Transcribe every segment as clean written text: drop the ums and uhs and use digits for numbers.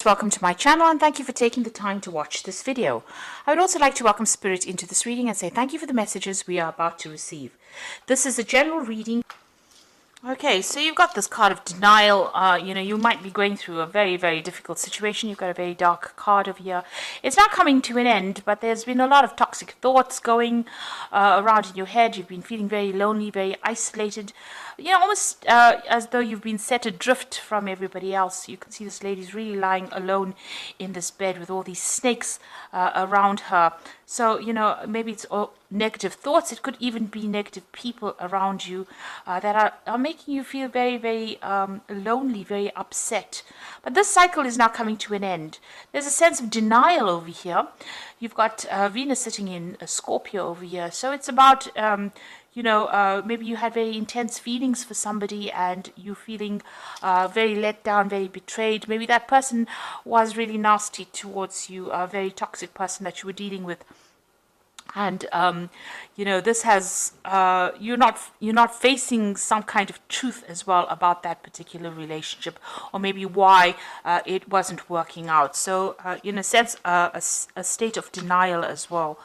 Welcome to my channel and thank you for taking the time to watch this video. I would also like to welcome Spirit into this reading and say thank you for the messages we are about to receive. This is a general reading. Okay, so you've got this card of denial. You might be going through a very, very difficult situation. You've got a very dark card over here. It's not coming to an end, but there's been a lot of toxic thoughts going around in your head. You've been feeling very lonely, very isolated. Almost as though you've been set adrift from everybody else. You can see this lady's really lying alone in this bed with all these snakes around her. So, maybe it's all negative thoughts. It could even be negative people around you that are making you feel very, very lonely, very upset. But this cycle is now coming to an end. There's a sense of denial over here. You've got Venus sitting in Scorpio over here. So it's about... maybe you had very intense feelings for somebody and you feeling very let down, very betrayed. Maybe that person was really nasty towards you, a very toxic person that you were dealing with. And this has you're not facing some kind of truth as well about that particular relationship, or maybe why it wasn't working out. So in a sense, a state of denial as well.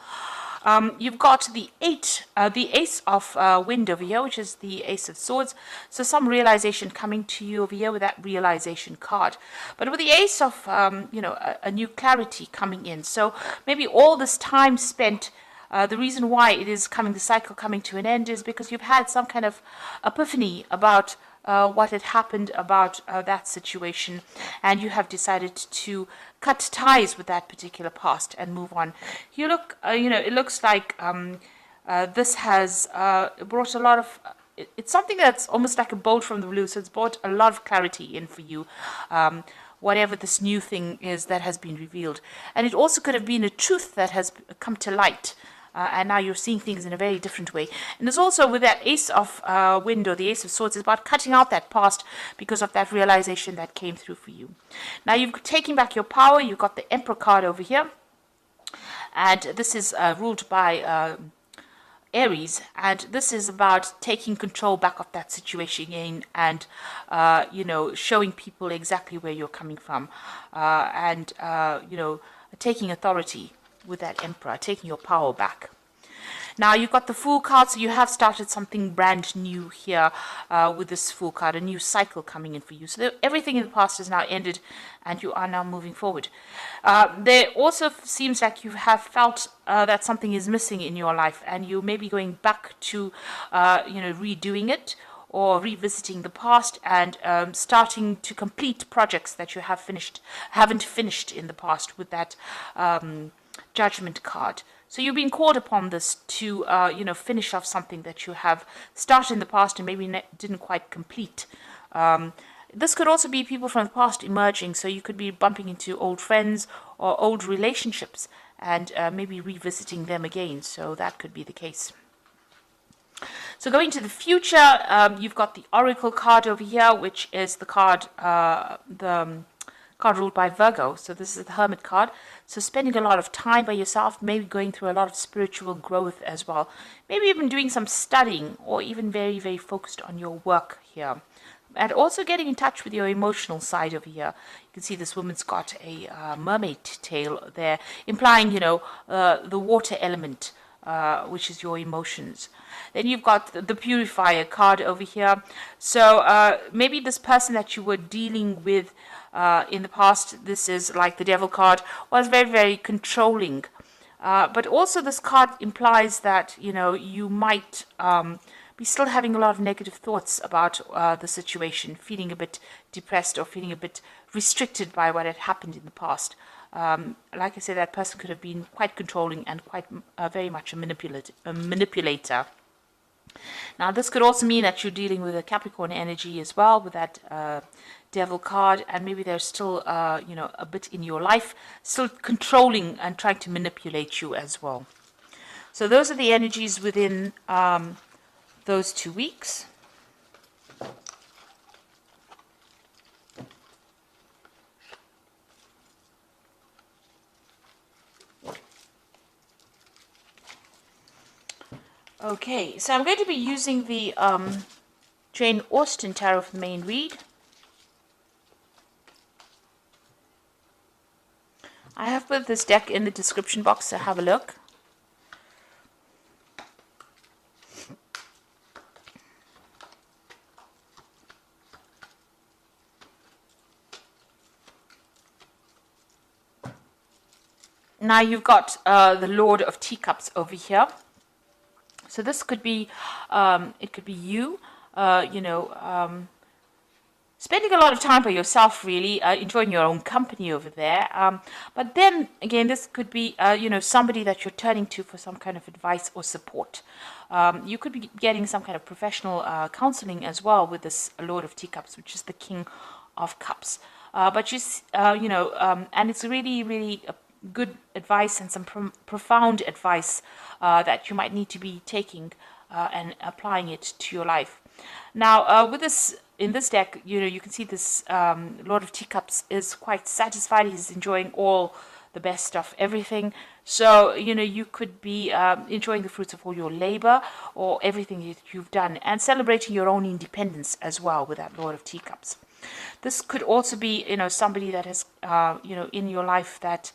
You've got the Ace of Wind over here, which is the Ace of Swords. So some realization coming to you over here with that realization card. But with the Ace of, a new clarity coming in. So maybe all this time spent, the reason why it is the cycle coming to an end is because you've had some kind of epiphany about what had happened about that situation, and you have decided to cut ties with that particular past and move on. It looks like this has brought a lot of... It's something that's almost like a bolt from the blue, so it's brought a lot of clarity in for you. Whatever this new thing is that has been revealed. And it also could have been a truth that has come to light. And now you're seeing things in a very different way. And there's also with that Ace of Wind or the Ace of Swords, it's about cutting out that past because of that realization that came through for you. Now you've taken back your power. You've got the Emperor card over here. And this is ruled by Aries. And this is about taking control back of that situation again and, showing people exactly where you're coming from. Taking authority with that Emperor, taking your power back. Now you've got the Fool card, so you have started something brand new here with this Fool card, a new cycle coming in for you. So everything in the past has now ended and you are now moving forward. There also seems like you have felt that something is missing in your life and you may be going back to, redoing it or revisiting the past and starting to complete projects that you haven't finished in the past with that Judgment card. So you've been called upon this to, finish off something that you have started in the past and maybe didn't quite complete. This could also be people from the past emerging. So you could be bumping into old friends or old relationships and maybe revisiting them again. So that could be the case. So going to the future, you've got the Oracle card over here, which is the card, card ruled by Virgo. So this is the Hermit card. So spending a lot of time by yourself, maybe going through a lot of spiritual growth as well. Maybe even doing some studying or even very, very focused on your work here. And also getting in touch with your emotional side over here. You can see this woman's got a mermaid tail there, implying, the water element, which is your emotions. Then you've got the Purifier card over here. So maybe this person that you were dealing with in the past, this is like the Devil card, was very, very controlling. But also this card implies that, you might be still having a lot of negative thoughts about the situation, feeling a bit depressed or feeling a bit restricted by what had happened in the past. Like I said, that person could have been quite controlling and quite very much a manipulator. Now, this could also mean that you're dealing with a Capricorn energy as well with that Devil card, and maybe there's still, a bit in your life, still controlling and trying to manipulate you as well. So those are the energies within those 2 weeks. Okay, so I'm going to be using the Jane Austen Tarot for the main read. I have put this deck in the description box, so have a look. Now you've got the Lord of Teacups over here. So this could be, it could be you, spending a lot of time by yourself, really, enjoying your own company over there. But then again, this could be, somebody that you're turning to for some kind of advice or support. You could be getting some kind of professional counseling as well with this Lord of Teacups, which is the King of Cups. But and it's really, really good advice and some profound advice that you might need to be taking and applying it to your life. Now, with this, in this deck, you can see this Lord of Teacups is quite satisfied. He's enjoying all the best of everything. So, you could be enjoying the fruits of all your labor or everything that you've done and celebrating your own independence as well with that Lord of Teacups. This could also be, somebody that has, in your life that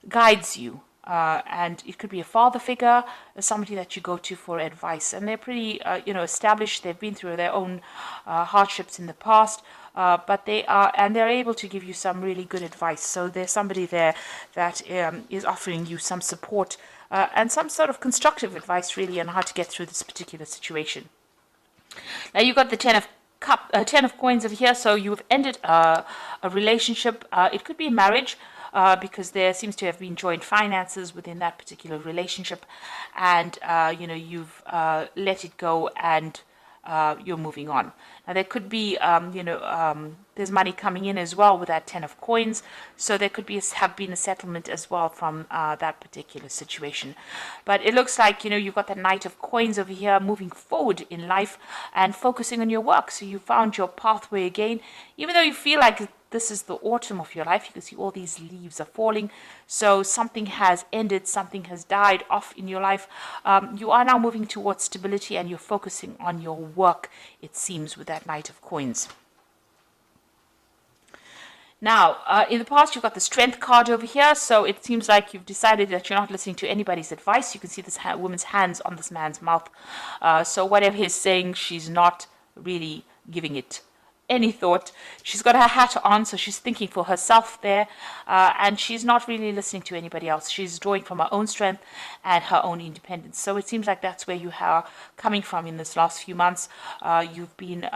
guides you. And it could be a father figure, somebody that you go to for advice. And they're pretty, established. They've been through their own hardships in the past. But they're able to give you some really good advice. So there's somebody there that is offering you some support and some sort of constructive advice, really, on how to get through this particular situation. Now you've got the Ten of Coins over here. So you've ended a relationship. It could be a marriage. Because there seems to have been joint finances within that particular relationship, and you've let it go and you're moving on. Now there could be there's money coming in as well with that Ten of Coins, so there could have been a settlement as well from that particular situation. But it looks like you've got the Knight of Coins over here, moving forward in life and focusing on your work. So you found your pathway again, even though you feel like this is the autumn of your life. You can see all these leaves are falling. So something has ended, something has died off in your life. You are now moving towards stability and you're focusing on your work, it seems, with that Knight of Coins. Now, in the past, you've got the Strength card over here. So it seems like you've decided that you're not listening to anybody's advice. You can see this woman's hands on this man's mouth. So whatever he's saying, she's not really giving it any thought. She's got her hat on, so she's thinking for herself there, and she's not really listening to anybody else. She's drawing from her own strength and her own independence. So it seems like that's where you are coming from in this last few months. You've been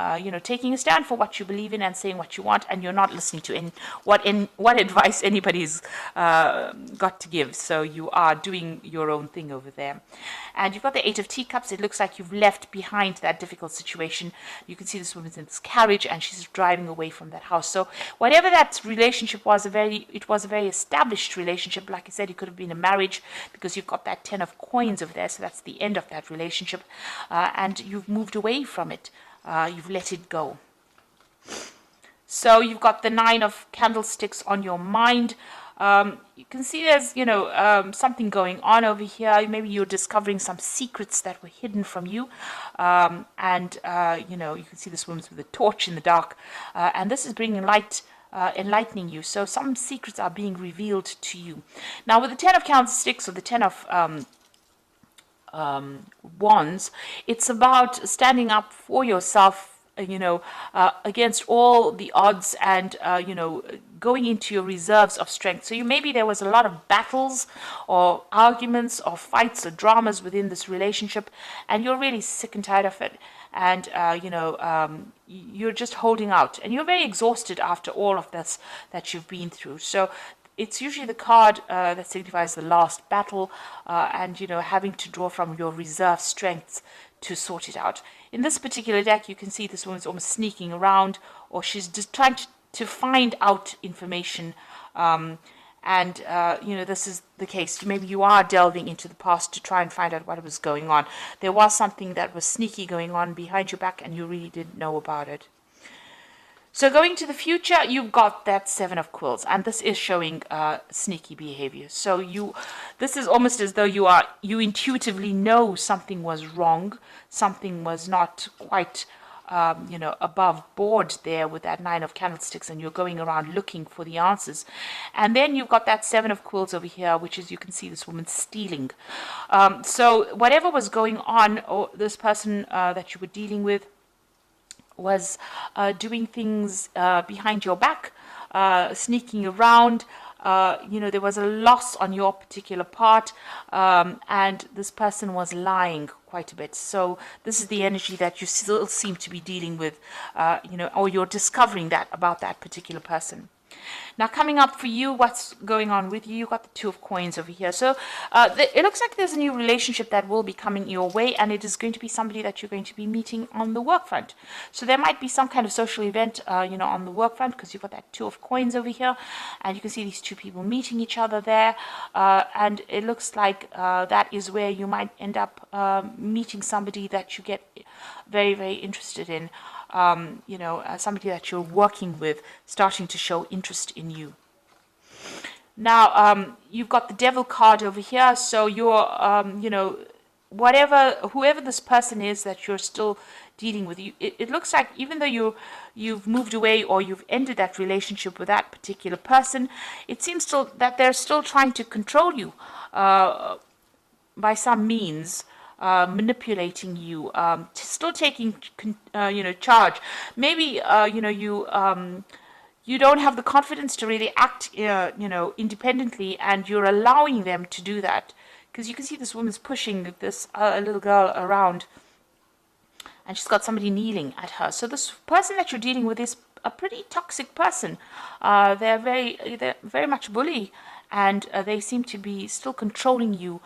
taking a stand for what you believe in and saying what you want, and you're not listening to what advice anybody's got to give. So you are doing your own thing over there. And you've got the Eight of Teacups. It looks like you've left behind that difficult situation. You can see this woman's in this carriage and she's driving away from that house. So whatever that relationship was, it was a very established relationship. Like I said, it could have been a marriage because you've got that Ten of Coins over there. So that's the end of that relationship. And you've moved away from it. You've let it go. So you've got the Nine of Candlesticks on your mind. You can see there's, something going on over here. Maybe you're discovering some secrets that were hidden from you. You can see this woman's with a torch in the dark. And this is bringing light, enlightening you. So some secrets are being revealed to you. Now, with the Ten of Candlesticks or the Ten of Wands, it's about standing up for yourself, against all the odds and, going into your reserves of strength. So maybe there was a lot of battles or arguments or fights or dramas within this relationship, and you're really sick and tired of it. And, you're just holding out. And you're very exhausted after all of this that you've been through. So it's usually the card that signifies the last battle and, having to draw from your reserve strengths to sort it out. In this particular deck, you can see this woman's almost sneaking around, or she's just trying to find out information. This is the case. Maybe you are delving into the past to try and find out what was going on. There was something that was sneaky going on behind your back, and you really didn't know about it. So going to the future, you've got that Seven of Quills, and this is showing sneaky behavior. So this is almost as though you intuitively know something was wrong, something was not quite you know, above board there with that 9 of candlesticks, and you're going around looking for the answers. And then you've got that 7 of quills over here, which is, you can see this woman stealing. So whatever was going on, or this person that you were dealing with was doing things behind your back, sneaking around. You know, there was a loss on your particular part, and this person was lying quite a bit. So this is the energy that you still seem to be dealing with, you know, or you're discovering that about that particular person. Now, coming up for you, what's going on with you? You've got the 2 of coins over here. So it looks like there's a new relationship that will be coming your way, and it is going to be somebody that you're going to be meeting on the work front. So there might be some kind of social event, you know, on the work front, because you've got that 2 of coins over here, and you can see these 2 people meeting each other there. And it looks like that is where you might end up meeting somebody that you get very, very interested in. You know, somebody that you're working with starting to show interest in you. Now, you've got the Devil card over here, so you're, you know, whoever this person is that you're still dealing with, it looks like even though you've moved away or you've ended that relationship with that particular person, it seems still that they're still trying to control you by some means. Manipulating you, still taking you know, charge. Maybe you know, you don't have the confidence to really act you know, independently, and you're allowing them to do that, because you can see this woman's pushing this little girl around, and she's got somebody kneeling at her. So this person that you're dealing with is a pretty toxic person. They're very much bully, and they seem to be still controlling you,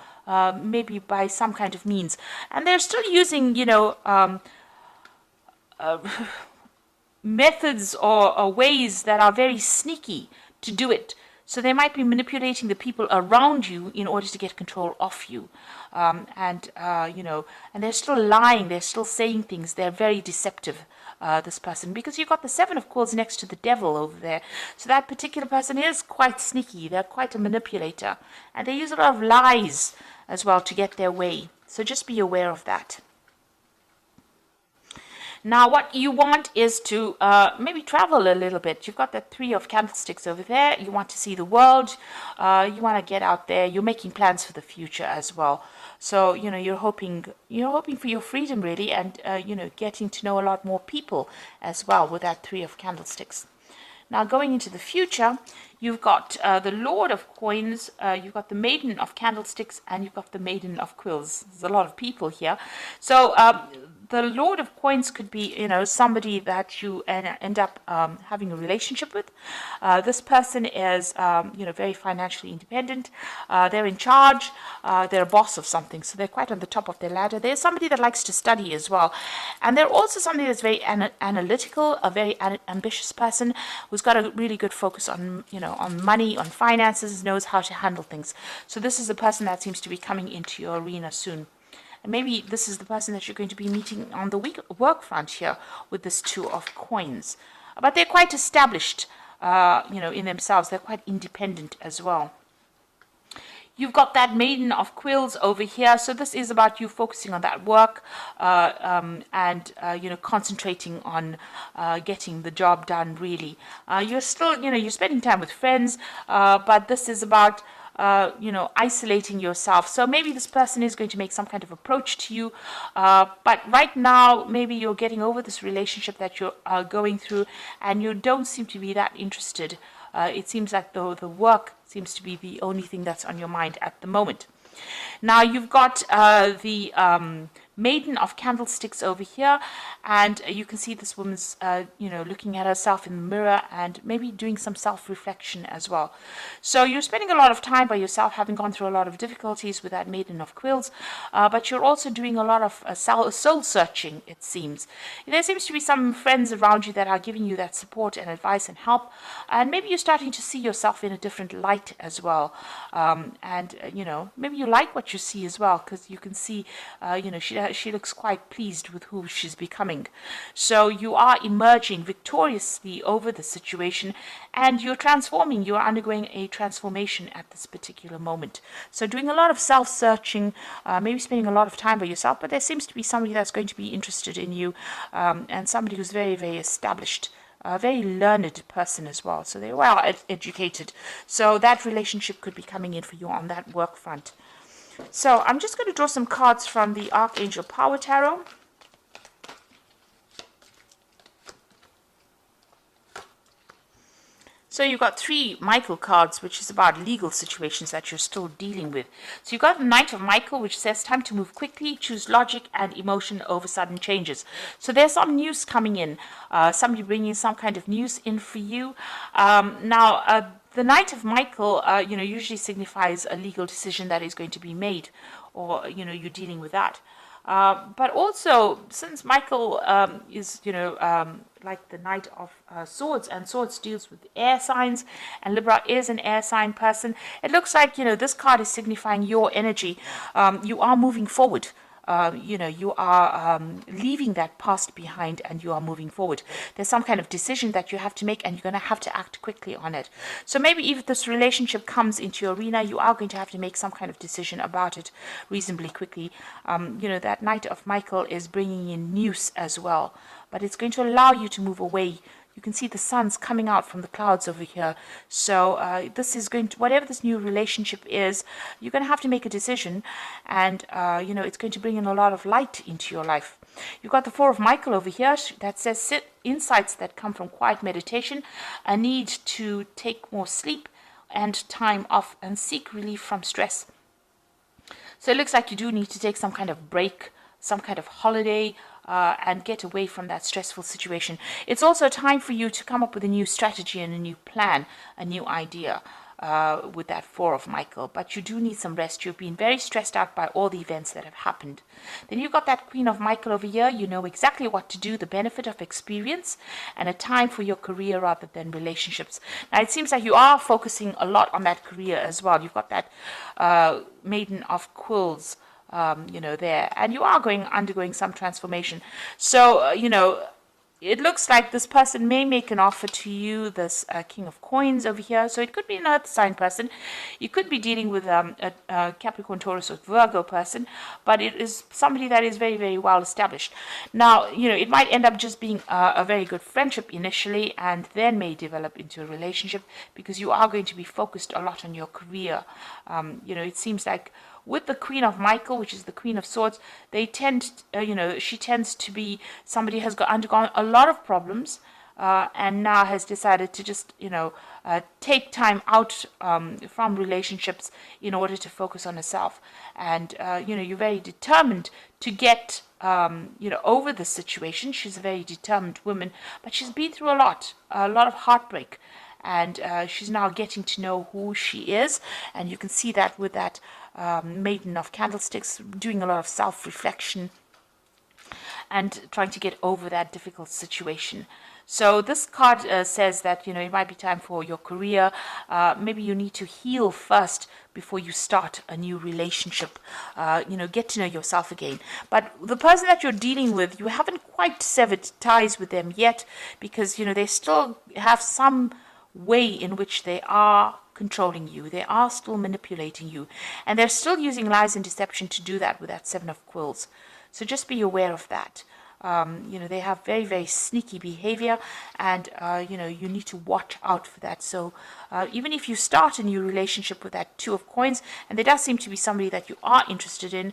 maybe by some kind of means. And they're still using, you know, methods or ways that are very sneaky to do it. So they might be manipulating the people around you in order to get control of you. You know, and they're still lying, they're still saying things, they're very deceptive, this person, because you've got the 7 of coins next to the Devil over there. So that particular person is quite sneaky, they're quite a manipulator, and they use a lot of lies as well to get their way. So just be aware of that. Now, what you want is to maybe travel a little bit. You've got the 3 of candlesticks over there. You want to see the world. You want to get out there. You're making plans for the future as well. So, you know, you're hoping for your freedom, really, and, you know, getting to know a lot more people as well with that 3 of candlesticks. Now, going into the future, you've got the Lord of Coins, you've got the Maiden of Candlesticks, and you've got the Maiden of Quills. There's a lot of people here. So, the Lord of Coins could be, you know, somebody that you end up having a relationship with. This person is, you know, very financially independent. They're in charge. They're a boss of something, so they're quite on the top of their ladder. They're somebody that likes to study as well. And they're also somebody that's very analytical, a very ambitious person who's got a really good focus on, you know, on money, on finances, knows how to handle things. So this is a person that seems to be coming into your arena soon. And maybe this is the person that you're going to be meeting on the work front here with this 2 of coins. But they're quite established, you know, in themselves. They're quite independent as well. You've got that Maiden of Quills over here. So this is about you focusing on that work and, you know, concentrating on getting the job done, really. You're still, you know, you're spending time with friends, but this is about you know, isolating yourself. So maybe this person is going to make some kind of approach to you, but right now maybe you're getting over this relationship that you're going through, and you don't seem to be that interested. It seems like the work seems to be the only thing that's on your mind at the moment. Now you've got the Maiden of Candlesticks over here, and you can see this woman's, you know, looking at herself in the mirror and maybe doing some self-reflection as well. So you're spending a lot of time by yourself, having gone through a lot of difficulties with that Maiden of Quills, but you're also doing a lot of soul-searching, it seems. There seems to be some friends around you that are giving you that support and advice and help, and maybe you're starting to see yourself in a different light as well. You know, maybe you like what you see as well, because you can see, you know, she looks quite pleased with who she's becoming. So you are emerging victoriously over the situation, and you're transforming. You're undergoing a transformation at this particular moment. So doing a lot of self-searching, maybe spending a lot of time by yourself, but there seems to be somebody that's going to be interested in you, and somebody who's very, very established, a very learned person as well. So they're well educated. So that relationship could be coming in for you on that work front. So I'm just going to draw some cards from the Archangel Power Tarot. So you've got 3 Michael cards, which is about legal situations that you're still dealing with. So you've got the Knight of Michael, which says time to move quickly, choose logic and emotion over sudden changes. So there's some news coming in, somebody bringing some kind of news in for you. The Knight of Michael, usually signifies a legal decision that is going to be made, or, you're dealing with that. But also, since Michael is, like the Knight of Swords, and Swords deals with air signs, and Libra is an air sign person, it looks like, this card is signifying your energy. You are moving forward. You are leaving that past behind, and you are moving forward. There's some kind of decision that you have to make, and you're going to have to act quickly on it. So maybe if this relationship comes into your arena, you are going to have to make some kind of decision about it reasonably quickly. That Knight of Michael is bringing in news as well, but it's going to allow you to move away. You can see the sun's coming out from the clouds over here. So this is going to, whatever this new relationship is, you're going to have to make a decision, and it's going to bring in a lot of light into your life. You've got the Four of Michael over here that says insights that come from quiet meditation, a need to take more sleep and time off, and seek relief from stress. So it looks like you do need to take some kind of break, some kind of holiday, and get away from that stressful situation. It's also time for you to come up with a new strategy and a new plan, a new idea with that Four of Michael. But you do need some rest. You've been very stressed out by all the events that have happened. Then you've got that Queen of Michael over here. You know exactly what to do, the benefit of experience, and a time for your career rather than relationships. Now, it seems like you are focusing a lot on that career as well. You've got that Maiden of Quills, there, and you are undergoing some transformation. So, it looks like this person may make an offer to you, this King of Coins over here. So it could be an earth sign person. You could be dealing with a Capricorn, Taurus, or Virgo person, but it is somebody that is very, very well established. Now, it might end up just being a very good friendship initially, and then may develop into a relationship, because you are going to be focused a lot on your career. It seems like with the Queen of Michael, which is the Queen of Swords, they tend, she tends to be somebody who has undergone a lot of problems, and now has decided to just, take time out from relationships in order to focus on herself. And, you're very determined to get, over the situation. She's a very determined woman, but she's been through a lot of heartbreak. And she's now getting to know who she is, and you can see that with that Maiden of Candlesticks, doing a lot of self-reflection and trying to get over that difficult situation. So this card says that, it might be time for your career. Maybe you need to heal first before you start a new relationship. Get to know yourself again. But the person that you're dealing with, you haven't quite severed ties with them yet, because, they still have some way in which they are controlling you. They are still manipulating you, and they're still using lies and deception to do that with that Seven of Quills. So just be aware of that. They have very, very sneaky behavior, and you need to watch out for that. So even if you start a new relationship with that Two of Coins, and there does seem to be somebody that you are interested in,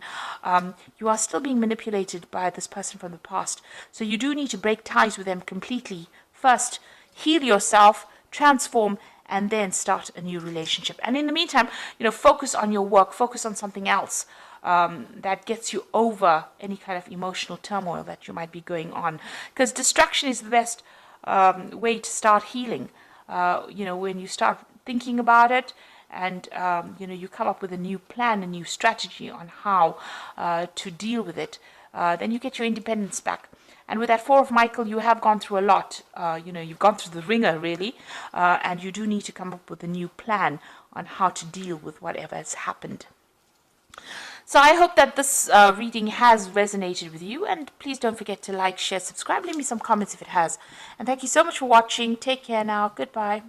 you are still being manipulated by this person from the past. So you do need to break ties with them completely first. Heal yourself, transform, and then start a new relationship. And in the meantime, focus on your work, focus on something else that gets you over any kind of emotional turmoil that you might be going on. Because distraction is the best way to start healing. When you start thinking about it, and you come up with a new plan, a new strategy on how to deal with it, then you get your independence back. And with that Four of Michael, you have gone through a lot. You've gone through the ringer, really. And you do need to come up with a new plan on how to deal with whatever has happened. So I hope that this reading has resonated with you, and please don't forget to like, share, subscribe, leave me some comments if it has. And thank you so much for watching. Take care now. Goodbye.